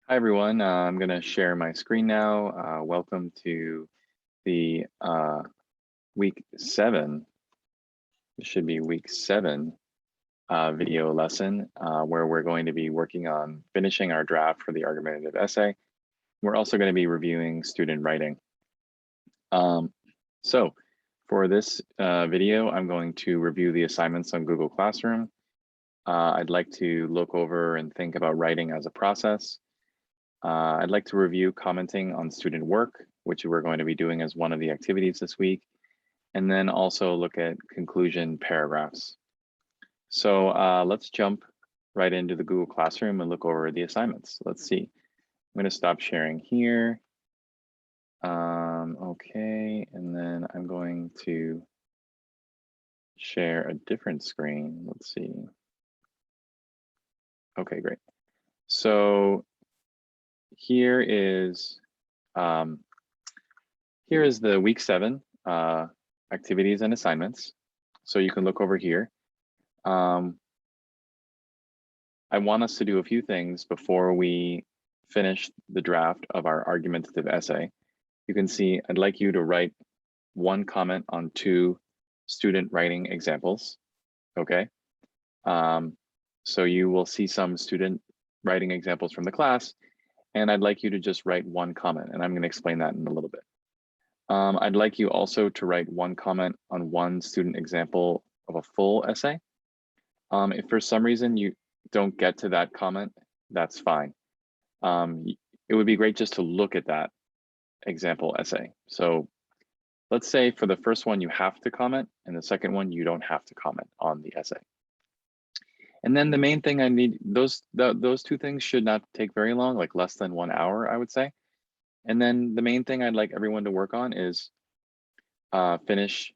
Hi, everyone. I'm going to share my screen now. Welcome to the week 7. It should be week 7 video lesson where we're going to be working on finishing our draft for the argumentative essay. We're also going to be reviewing student writing. So for this video, I'm going to review the assignments on Google Classroom. I'd like to look over and think about writing as a process. I'd like to review commenting on student work, which we're going to be doing as one of the activities this week, and then also look at conclusion paragraphs. So let's jump right into the Google Classroom and look over the assignments. Let's see. I'm going to stop sharing here. Okay, and then I'm going to share a different screen. Let's see. Okay, great. So here is the week 7 activities and assignments. So you can look over here. I want us to do a few things before we finish the draft of our argumentative essay. You can see I'd like you to write one comment on 2 student writing examples. Okay. So you will see some student writing examples from the class, and I'd like you to just write one comment, and I'm going to explain that in a little bit. I'd like you also to write one comment on one student example of a full essay. If for some reason you don't get to that comment, that's fine. It would be great just to look at that example essay. So let's say for the first one, you have to comment, and the second one, you don't have to comment on the essay. And then the main thing I need, those 2 things should not take very long, like less than 1 hour, I would say. And then the main thing I'd like everyone to work on is finish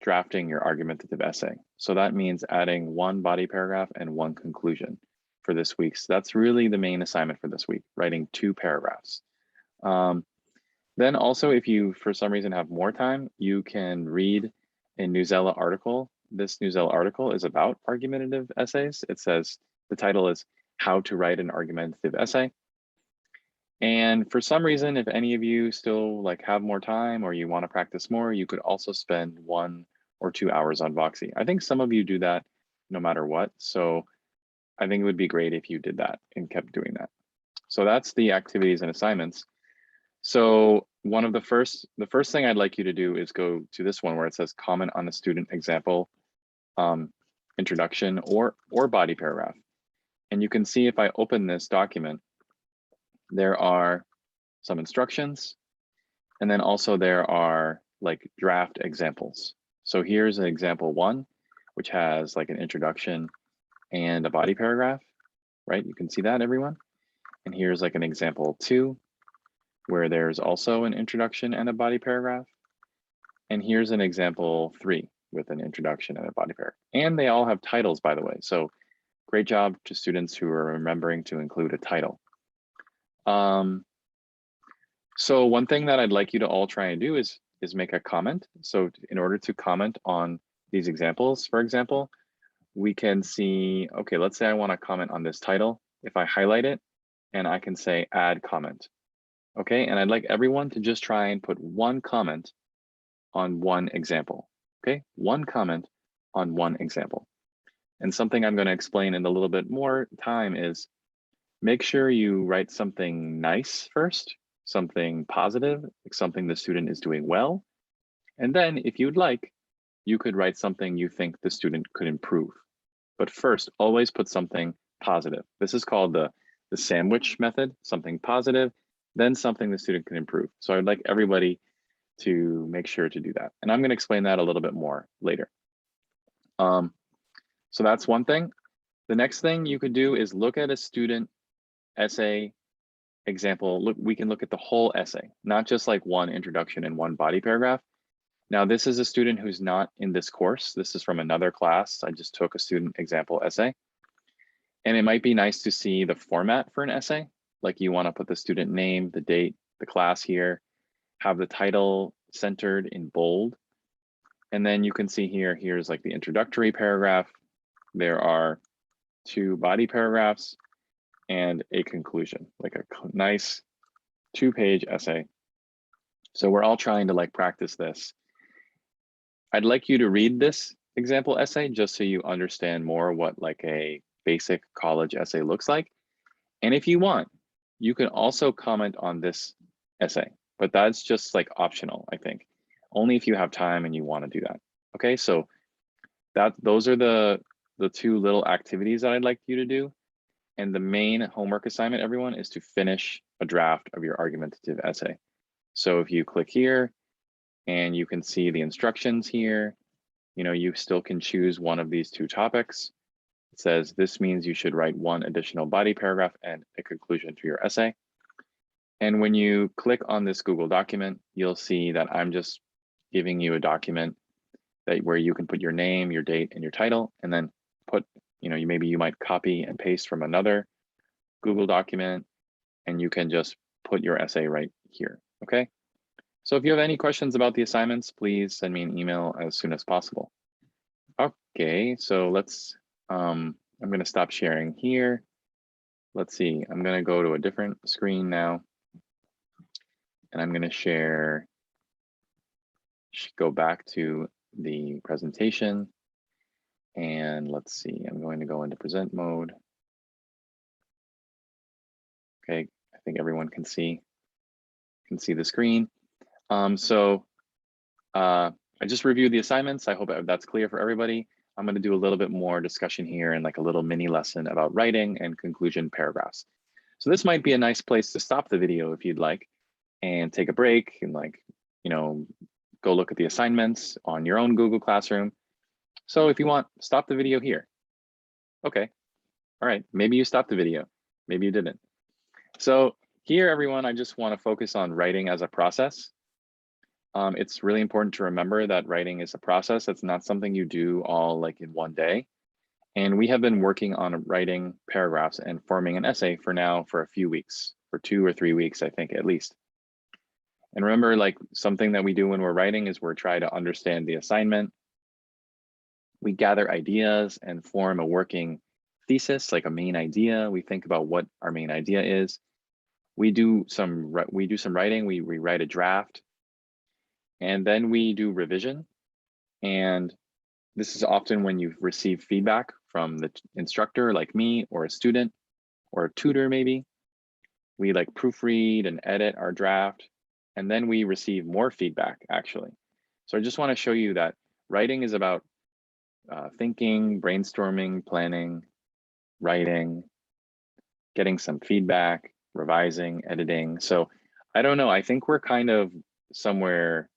drafting your argumentative essay. So that means adding 1 body paragraph and 1 conclusion for this week. So that's really the main assignment for this week, writing 2 paragraphs. Then also, if you, for some reason, have more time, you can read a Newsela article. This Newsela article is about argumentative essays. It says, the title is How to Write an Argumentative Essay. And for some reason, if any of you still have more time or you want to practice more, you could also spend 1 or 2 hours on Voxy. I think some of you do that no matter what. So I think it would be great if you did that and kept doing that. So that's the activities and assignments. So the first thing I'd like you to do is go to this one where it says comment on a student example, introduction or body paragraph. And you can see if I open this document, there are some instructions, and then also there are draft examples. So here's an example 1, which has an introduction and a body paragraph, right? You can see that, everyone. And here's an example 2, where there's also an introduction and a body paragraph. And here's an example 3 with an introduction and a body paragraph. And they all have titles, by the way. So great job to students who are remembering to include a title. So one thing that I'd like you to all try and do is make a comment. So in order to comment on these examples, for example, we can see, okay, let's say I want to comment on this title. If I highlight it, and I can say add comment. Okay, and I'd like everyone to just try and put 1 comment on 1 example. Okay, 1 comment on 1 example. And something I'm going to explain in a little bit more time is make sure you write something nice first, something positive, like something the student is doing well. And then if you'd like, you could write something you think the student could improve. But first, always put something positive. This is called the sandwich method, something positive, then something the student can improve. So I'd like everybody to make sure to do that. And I'm going to explain that a little bit more later. So that's one thing. The next thing you could do is look at a student essay example. Look, we can look at the whole essay, not just 1 introduction and 1 body paragraph. Now, this is a student who's not in this course. This is from another class. I just took a student example essay. And it might be nice to see the format for an essay. Like you want to put the student name, the date, the class here, have the title centered in bold. And then you can see here's the introductory paragraph. There are 2 body paragraphs. and a conclusion, like a nice 2-page essay. So we're all trying to like practice this. I'd like you to read this example essay just so you understand more what like a basic college essay looks like. And if you want, you can also comment on this essay, but that's just like optional, I think. Only if you have time and you want to do that. Okay, so those are the 2 little activities that I'd like you to do. And the main homework assignment, everyone, is to finish a draft of your argumentative essay. So if you click here and you can see the instructions here, you know, you still can choose one of these 2 topics. It says this means you should write 1 additional body paragraph and a conclusion to your essay. And when you click on this Google document, you'll see that I'm just giving you a document that where you can put your name, your date, and your title, and then put, you know, maybe you might copy and paste from another Google document, and you can just put your essay right here, okay? So if you have any questions about the assignments, please send me an email as soon as possible. Okay, so let's, I'm gonna stop sharing here. Let's see, I'm gonna go to a different screen now. And I'm gonna share, go back to the presentation. And let's see, I'm going to go into present mode. Okay, I think everyone can see the screen. I just reviewed the assignments. I hope that's clear for everybody. I'm going to do a little bit more discussion here and like a little mini lesson about writing and conclusion paragraphs. So this might be a nice place to stop the video if you'd like and take a break and like, you know, go look at the assignments on your own Google Classroom. So if you want, stop the video here. Okay, all right, maybe you stopped the video, maybe you didn't. So here, everyone, I just want to focus on writing as a process. It's really important to remember that writing is a process. It's not something you do all like in one day. And we have been working on writing paragraphs and forming an essay for a few weeks, for 2 or 3 weeks, I think at least. And remember, like something that we do when we're writing is we're trying to understand the assignment. We gather ideas and form a working thesis, like a main idea. We think about what our main idea is. We do some writing, we write a draft, and then we do revision. And this is often when you've received feedback from the instructor like me or a student or a tutor maybe. We like proofread and edit our draft, and then we receive more feedback actually. So I just want to show you that writing is about thinking, brainstorming, planning, writing, getting some feedback, revising, editing. So I don't know, I think we're kind of somewhere,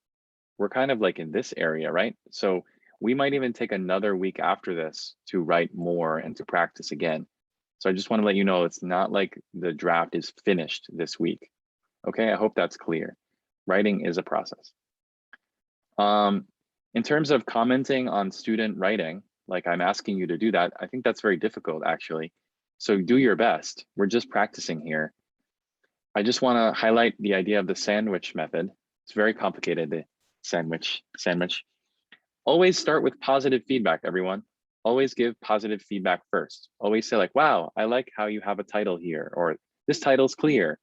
we're kind of like in this area, right? So we might even take another week after this to write more and to practice again. So I just want to let you know, it's not like the draft is finished this week. Okay, I hope that's clear. Writing is a process. In terms of commenting on student writing, like I'm asking you to do that, I think that's very difficult actually. So do your best. We're just practicing here. I just want to highlight the idea of the sandwich method. It's very complicated, the sandwich. Always start with positive feedback, everyone. Always give positive feedback first. Always say like, wow, I like how you have a title here, or this title's clear.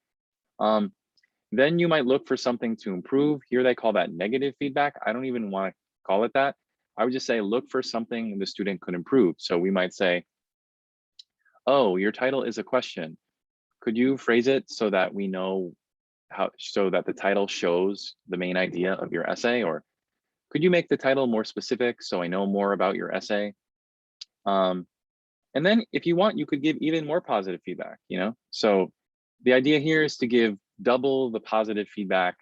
Then you might look for something to improve. Here they call that negative feedback. I don't even want to call it that. I would just say, look for something the student could improve. So we might say, oh, your title is a question. Could you phrase it so that we know how, so that the title shows the main idea of your essay? Or could you make the title more specific so I know more about your essay? And then if you want, you could give even more positive feedback, you know? So the idea here is to give double the positive feedback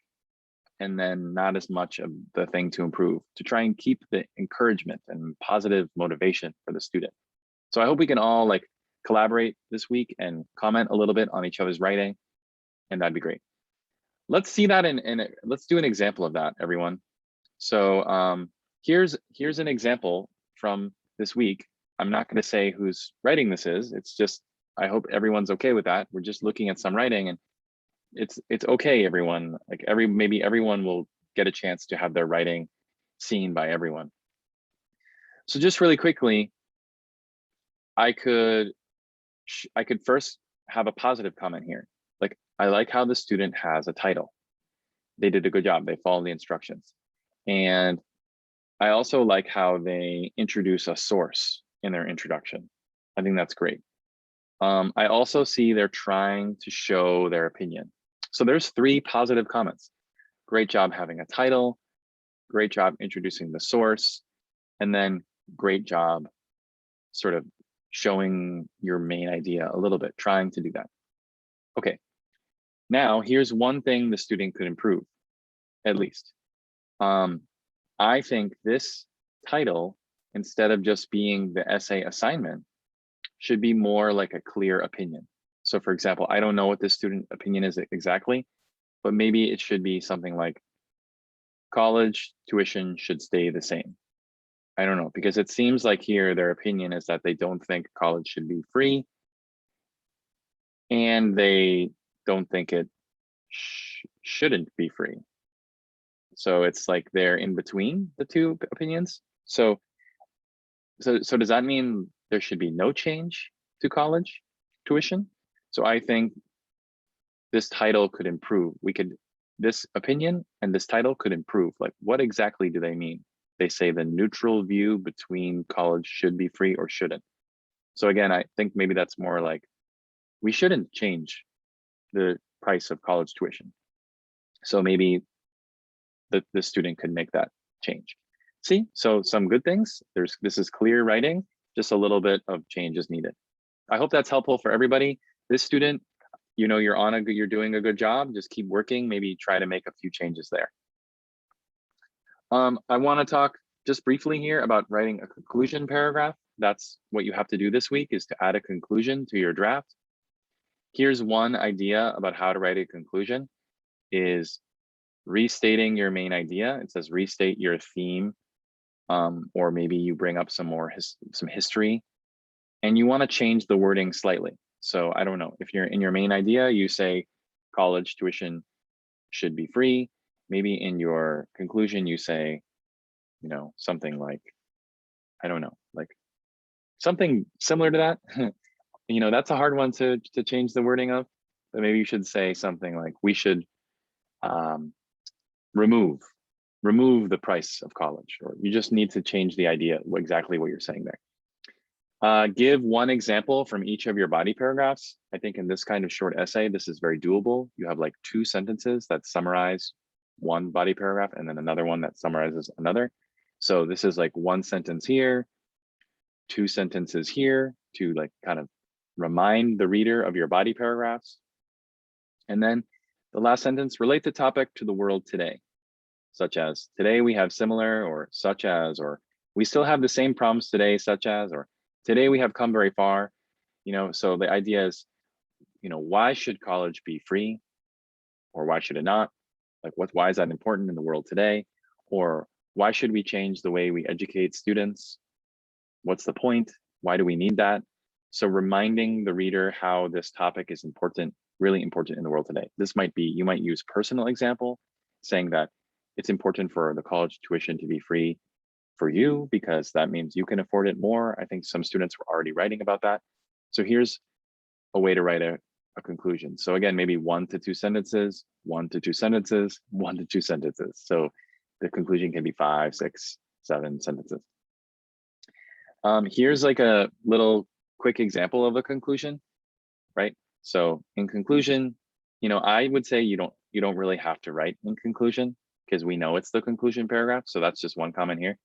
and then not as much of the thing to improve, to try and keep the encouragement and positive motivation for the student. So I hope we can all like collaborate this week and comment a little bit on each other's writing, and that'd be great. Let's see that let's do an example of that, everyone. So here's an example from this week. I'm not going to say whose writing this is. It's just, I hope everyone's okay with that. We're just looking at some writing, and it's okay, everyone. Like maybe everyone will get a chance to have their writing seen by everyone. So just really quickly, I could first have a positive comment here. Like, I like how the student has a title. They did a good job. They followed the instructions. And I also like how they introduce a source in their introduction. I think that's great. I also see they're trying to show their opinion. So there's 3 positive comments. Great job having a title, great job introducing the source, and then great job sort of showing your main idea a little bit, trying to do that. Okay, now here's one thing the student could improve, at least. I think this title, instead of just being the essay assignment, should be more like a clear opinion. So for example, I don't know what the student opinion is exactly, but maybe it should be something like college tuition should stay the same. I don't know, because it seems like here their opinion is that they don't think college should be free, and they don't think it shouldn't be free. So it's like they're in between the 2 opinions. So does that mean there should be no change to college tuition? So I think this title could improve. This opinion and this title could improve. Like, what exactly do they mean? They say the neutral view between college should be free or shouldn't. So again, I think maybe that's more like, we shouldn't change the price of college tuition. So maybe the student could make that change. See, so some good things. This is clear writing, just a little bit of change is needed. I hope that's helpful for everybody. This student, you know, you're doing a good job. Just keep working. Maybe try to make a few changes there. I want to talk just briefly here about writing a conclusion paragraph. That's what you have to do this week, is to add a conclusion to your draft. Here's one idea about how to write a conclusion, is restating your main idea. It says restate your theme, or maybe you bring up some history, and you want to change the wording slightly. So I don't know, if you're in your main idea, you say college tuition should be free. Maybe in your conclusion, you say, you know, something like, I don't know, like something similar to that. You know, that's a hard one to change the wording of, but maybe you should say something like, we should remove the price of college, or you just need to change the idea, exactly what you're saying there. Give one example from each of your body paragraphs. I think in this kind of short essay, this is very doable. You have like 2 sentences that summarize one body paragraph and then another one that summarizes another. So this is like 1 sentence here, 2 sentences here to like kind of remind the reader of your body paragraphs. And then the last sentence, relate the topic to the world today, such as today we have similar, or such as, or we still have the same problems today, such as, or today we have come very far. You know, so the idea is, you know, why should college be free, or why should it not? Like, why is that important in the world today? Or why should we change the way we educate students? What's the point? Why do we need that? So reminding the reader how this topic is important, really important in the world today. This might be, you might use personal example, saying that it's important for the college tuition to be free for you because that means you can afford it more. I think some students were already writing about that. So here's a way to write a conclusion. So again, maybe 1 to 2 sentences, 1 to 2 sentences, 1 to 2 sentences. So the conclusion can be 5, 6, 7 sentences. Here's like a little quick example of a conclusion, right? So in conclusion, you know, I would say you don't really have to write in conclusion, because we know it's the conclusion paragraph. So that's just one comment here.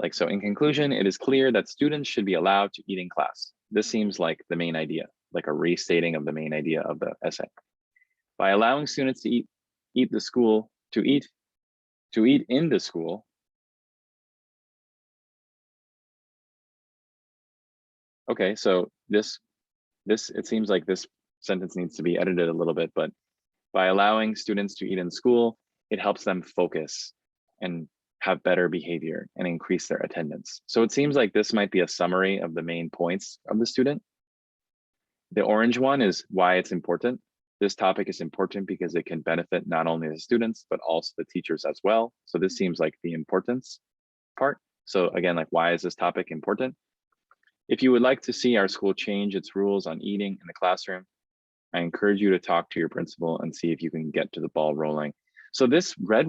Like, so in conclusion, it is clear that students should be allowed to eat in class. This seems like the main idea, like a restating of the main idea of the essay. By allowing students to eat in the school. Okay, so this it seems like this sentence needs to be edited a little bit, but by allowing students to eat in school, it helps them focus and have better behavior and increase their attendance. So it seems like this might be a summary of the main points of the student. The orange one is why it's important. This topic is important because it can benefit not only the students, but also the teachers as well. So this seems like the importance part. So again, like, why is this topic important? If you would like to see our school change its rules on eating in the classroom, I encourage you to talk to your principal and see if you can get to the ball rolling. So this red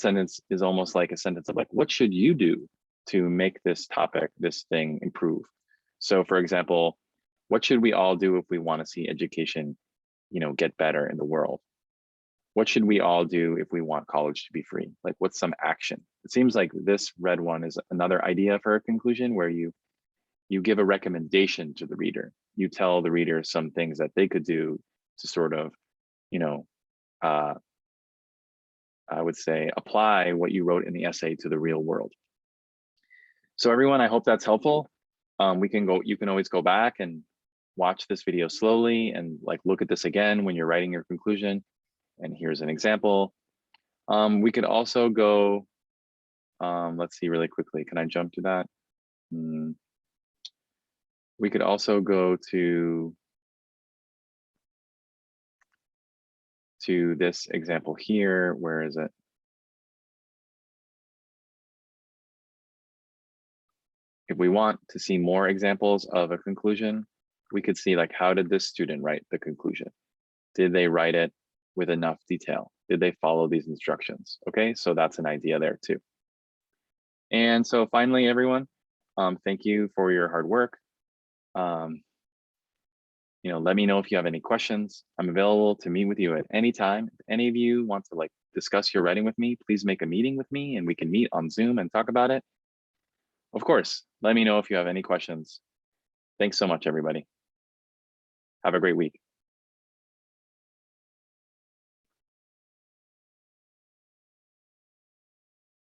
sentence is almost like a sentence of like, what should you do to make this topic, this thing improve? So for example, what should we all do if we want to see education, get better in the world? What should we all do if we want college to be free? Like, what's some action? It seems like this red one is another idea for a conclusion where you give a recommendation to the reader. You tell the reader some things that they could do to sort of, I would say, apply what you wrote in the essay to the real world. So everyone, I hope that's helpful. You can always go back and watch this video slowly and like look at this again when you're writing your conclusion. And here's an example. We could also go, let's see really quickly. Can I jump to that? We could also go to this example here. Where is it? If we want to see more examples of a conclusion, we could see like, how did this student write the conclusion? Did they write it with enough detail? Did they follow these instructions? Okay, so that's an idea there too. And so finally, everyone, thank you for your hard work. Let me know if you have any questions. I'm available to meet with you at any time. If any of you want to like discuss your writing with me, please make a meeting with me and we can meet on Zoom and talk about it. Of course, let me know if you have any questions. Thanks so much, everybody. Have a great week.